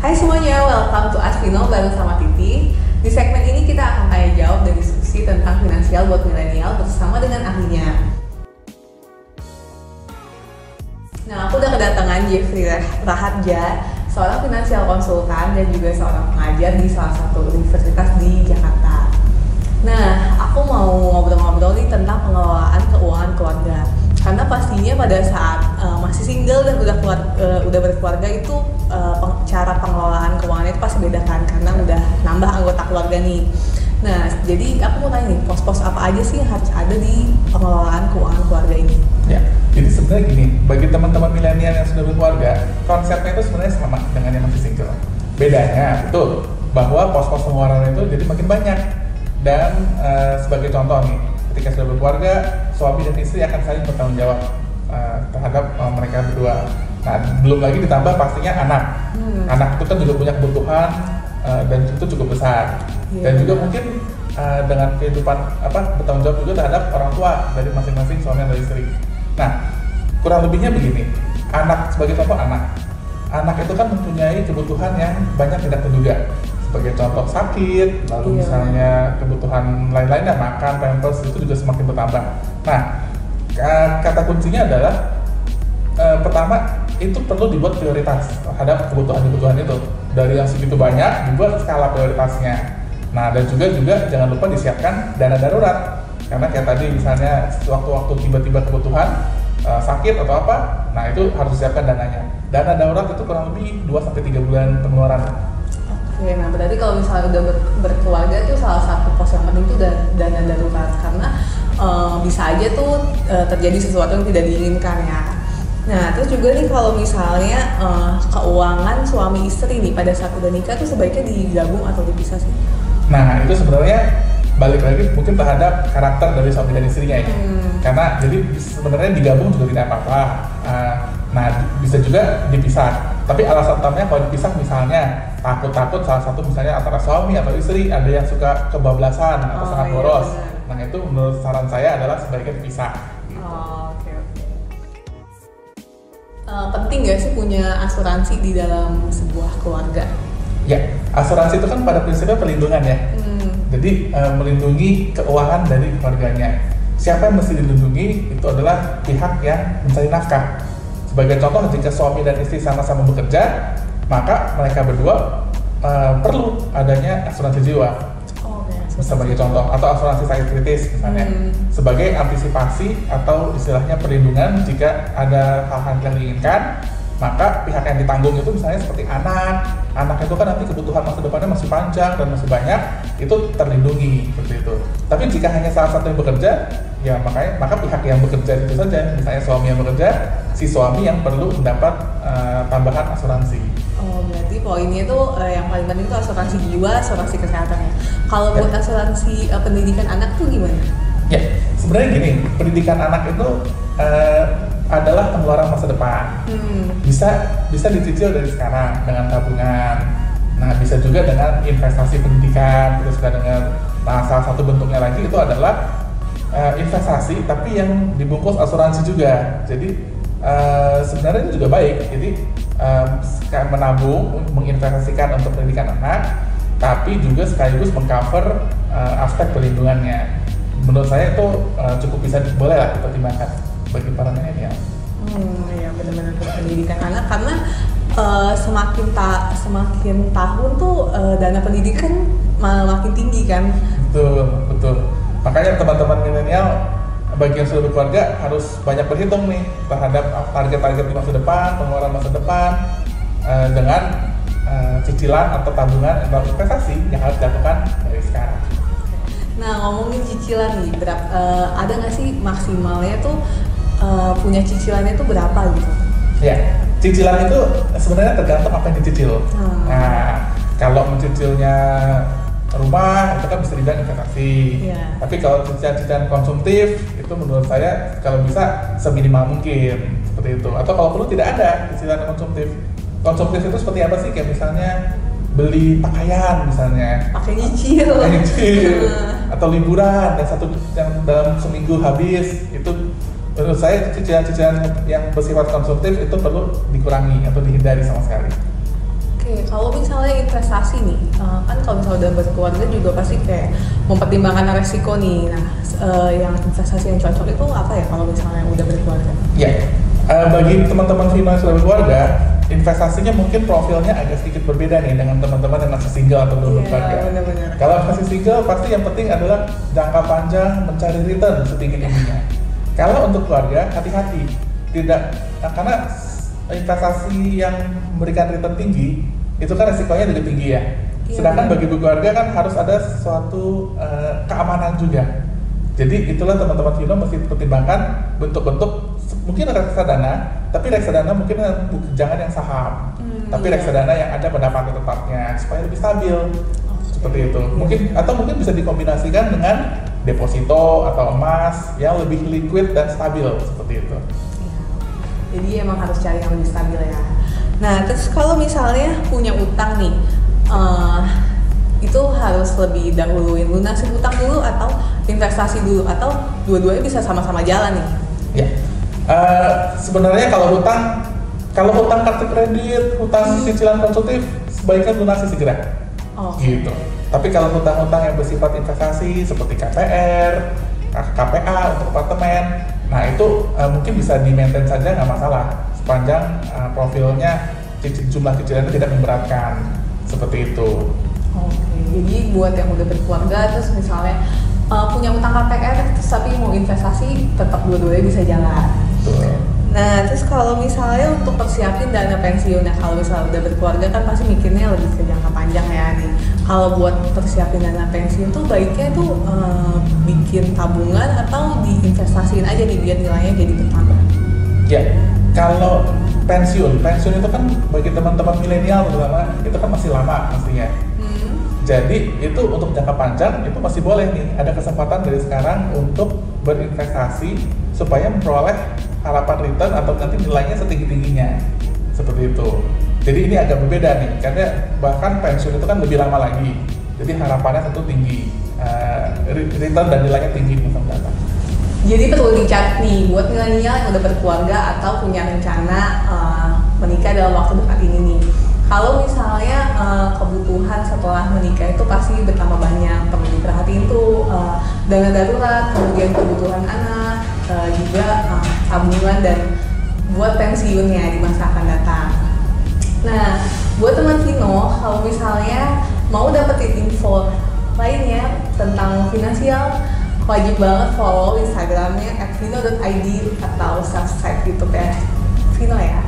Hai semuanya, welcome to Aspino bareng sama Titi. Di segmen ini kita akan tanya jawab dan diskusi tentang finansial buat milenial bersama dengan ahlinya. Nah, aku udah kedatangan Jeffrey Rahadja, seorang finansial konsultan dan juga seorang pengajar di salah satu universitas di Jakarta. Nah, aku mau ngobrol-ngobrol nih tentang pengelolaan keuangan keluarga. Karena pastinya pada saat masih single dan udah berkeluarga itu cara pengelolaan keuangannya itu pasti beda kan, karena udah nambah anggota keluarga nih. Nah, jadi aku mau tanya nih, pos-pos apa aja sih yang harus ada di pengelolaan keuangan keluarga ini? Ya, jadi sebenarnya gini, bagi teman-teman milenial yang sudah berkeluarga, konsepnya itu sebenarnya sama dengan yang masih single. Bedanya, betul, bahwa pos-pos pengeluaran itu jadi makin banyak. Dan sebagai contoh nih, ketika sudah berkeluarga, suami dan istri akan saling bertanggung jawab terhadap mereka berdua. Nah, belum lagi ditambah pastinya anak. Anak itu kan juga punya kebutuhan dan itu cukup besar. Dan juga mungkin dengan kehidupan bertanggung jawab juga terhadap orang tua dari masing-masing suami dan istri. Nah, kurang lebihnya begini. Anak, sebagai contoh anak itu kan mempunyai kebutuhan yang banyak tidak terduga. Sebagai contoh sakit, lalu misalnya kebutuhan lain-lainnya, makan, pampers, itu juga semakin bertambah. Nah, kata kuncinya adalah pertama, itu perlu dibuat prioritas terhadap kebutuhan-kebutuhan itu. Dari yang segitu banyak, dibuat skala prioritasnya. Nah, dan juga jangan lupa disiapkan dana darurat. Karena kayak tadi misalnya waktu-waktu tiba-tiba kebutuhan, sakit atau apa, nah itu harus disiapkan dananya. Dana darurat itu kurang lebih 2-3 bulan pengeluaran. Oke, nah berarti kalau misalnya udah berkeluarga tuh salah satu pos yang penting tuh dana darurat, karena bisa aja tuh terjadi sesuatu yang tidak diinginkan ya. Nah, terus juga nih kalau misalnya keuangan suami istri nih pada saat udah nikah tuh sebaiknya digabung atau dipisah sih? Nah, itu sebenarnya balik lagi mungkin terhadap karakter dari suami dan istrinya ya. Karena jadi sebenarnya digabung juga tidak apa-apa. Nah, bisa juga dipisah. Tapi alasan utamanya kalau dipisah misalnya takut salah satu misalnya antara suami atau istri ada yang suka kebablasan atau sangat boros. Nah, itu menurut saran saya adalah sebaiknya dipisah. Oke. Penting nggak sih punya asuransi di dalam sebuah keluarga? Ya, asuransi itu kan pada prinsipnya perlindungan ya. Jadi melindungi keuangan dari keluarganya. Siapa yang mesti dilindungi itu adalah pihak yang mencari nafkah. Sebagai contoh, jika suami dan istri sama-sama bekerja, maka mereka berdua perlu adanya asuransi jiwa. Sebagai contoh, atau asuransi sakit kritis misalnya, sebagai antisipasi atau istilahnya perlindungan jika ada hal-hal yang diinginkan, maka pihak yang ditanggung itu misalnya seperti anak itu kan nanti kebutuhan masa depannya masih panjang dan masih banyak, itu terlindungi seperti itu. Tapi jika hanya salah satu yang bekerja, ya maka pihak yang bekerja itu saja, misalnya suami yang bekerja, si suami yang perlu mendapat tambahan asuransi. Oh, berarti poinnya itu yang paling penting itu asuransi jiwa, asuransi kesehatan ya. Kalau buat asuransi pendidikan anak tuh gimana? Ya, sebenarnya gini, pendidikan anak itu adalah pengeluaran masa depan. Bisa dicicil dari sekarang dengan tabungan. Nah, bisa juga dengan investasi pendidikan. Kita sudah dengar. Nah, salah satu bentuknya lagi itu adalah investasi, tapi yang dibungkus asuransi juga. Jadi sebenarnya itu juga baik. Jadi menabung, menginvestasikan untuk pendidikan anak, tapi juga sekaligus mengcover aspek perlindungannya. Menurut saya itu cukup bisa boleh lah dipertimbangkan bagi para milenial. Ya benar-benar pendidikan anak, karena semakin tahun tuh dana pendidikan makin tinggi kan. Betul. Makanya teman-teman milenial bagi yang sudah berkeluarga harus banyak berhitung nih terhadap target-target di masa depan, pengeluaran masa depan dengan cicilan atau tabungan atau investasi yang harus dilakukan dari sekarang. Nah, ngomongin cicilan nih, ada nggak sih maksimalnya tuh punya cicilannya tuh berapa gitu? Ya, cicilan itu sebenarnya tergantung apa yang dicicil. Nah, kalau mencicilnya rumah itu kan bisa dibilang investasi. Tapi kalau cicilan konsumtif itu menurut saya kalau bisa seminimal mungkin seperti itu. Atau kalau perlu tidak ada cicilan konsumtif. Konsumtif itu seperti apa sih? Kayak misalnya beli pakaian misalnya. Pakai nyicil. Atau liburan yang dalam seminggu habis itu. Menurut saya cicilan-cicilan yang bersifat konsumtif itu perlu dikurangi atau dihindari sama sekali. Oke, kalau investasi nih, kan kalau misalnya udah berkeluarga juga pasti kayak mempertimbangkan resiko nih. Nah, yang investasi yang cocok itu apa ya kalau misalnya udah berkeluarga? Ya, bagi teman-teman Vino yang sudah berkeluarga, investasinya mungkin profilnya agak sedikit berbeda nih dengan teman-teman yang masih single atau belum berkeluarga. Benar-benar. Kalau masih single, pasti yang penting adalah jangka panjang mencari return setinggi-tingginya. Kalau untuk keluarga, hati-hati, tidak karena investasi yang memberikan return tinggi itu kan resikonya juga tinggi ya. Sedangkan bagi keluarga kan harus ada suatu keamanan juga. Jadi itulah teman-teman Vino mesti pertimbangkan bentuk-bentuk mungkin reksadana, tapi reksadana mungkin jangan yang saham, tapi reksadana yang ada pendapatan tetapnya supaya lebih stabil. Seperti itu. Mungkin bisa dikombinasikan dengan deposito atau emas yang lebih liquid dan stabil seperti itu. Jadi emang harus cari yang lebih stabil ya. Nah, terus kalau misalnya punya utang nih, itu harus lebih dahuluin lunasin utang dulu atau investasi dulu atau dua-duanya bisa sama-sama jalan nih? Ya, sebenarnya kalau hutang kartu kredit, hutang cicilan konsumtif sebaiknya lunasi segera. Gitu. Tapi kalau hutang-hutang yang bersifat investasi seperti KPR, KPA untuk apartemen, nah itu mungkin bisa di-maintain saja nggak masalah sepanjang profilnya jumlah cicilannya tidak memberatkan seperti itu. Oke, jadi buat yang udah berkeluarga terus misalnya punya utang KPR terus tapi mau investasi tetap dua-duanya bisa jalan. Betul. Nah, terus kalau misalnya untuk persiapin dana pensiun ya, kalau misalnya udah berkeluarga kan pasti mikirnya lebih ke jangka panjang ya nih. Kalau buat persiapin dana pensiun tuh baiknya tuh bikin tabungan atau diinvestasiin aja nih biar nilainya jadi bertambah. Ya, kalau pensiun itu kan bagi teman-teman milenial terutama itu kan masih lama pastinya. Jadi itu untuk jangka panjang itu masih boleh nih, ada kesempatan dari sekarang untuk berinvestasi supaya memperoleh harapan return atau nanti nilainya setinggi-tingginya seperti itu. Jadi ini agak berbeda nih, karena bahkan pensiun itu kan lebih lama lagi, jadi harapannya tentu tinggi, return dan nilainya tinggi di masa mendatang. Jadi perlu dicatat nih buat milenial yang udah berkeluarga atau punya rencana menikah dalam waktu dekat ini nih. Kalau misalnya kebutuhan setelah menikah itu pasti bertambah banyak, perlu diperhatiin tuh dana darurat, kemudian kebutuhan anak, juga tabungan dan buat pensiunnya di masa akan datang. Nah, buat teman Vino, kalau misalnya mau dapetin info lainnya tentang finansial, wajib banget follow Instagramnya @vino.id atau subscribe YouTube ya Vino ya.